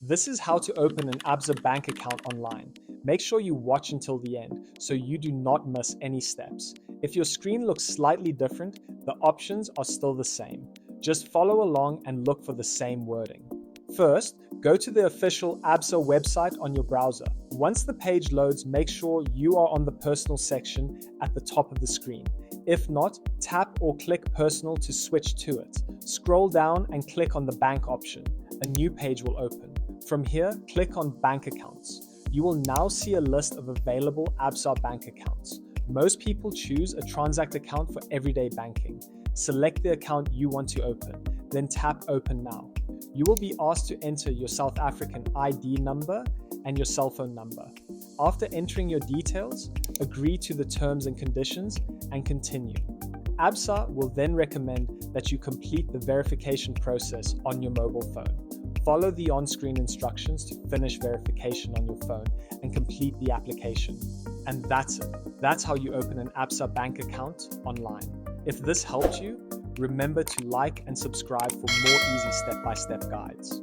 This is how to open an Absa bank account online. Make sure you watch until the end so you do not miss any steps. If your screen looks slightly different, the options are still the same. Just follow along and look for the same wording. First, go to the official Absa website on your browser. Once the page loads, make sure you are on the personal section at the top of the screen. If not, tap or click personal to switch to it. Scroll down and click on the bank option. A new page will open. From here, click on bank accounts. You will now see a list of available Absa bank accounts. Most people choose a Transact account for everyday banking. Select the account you want to open, then tap Open Now. You will be asked to enter your South African ID number and your cell phone number. After entering your details, agree to the terms and conditions and continue. Absa will then recommend that you complete the verification process on your mobile phone. Follow the on-screen instructions to finish verification on your phone and complete the application. And that's it. That's how you open an Absa bank account online. If this helped you, remember to like and subscribe for more easy step-by-step guides.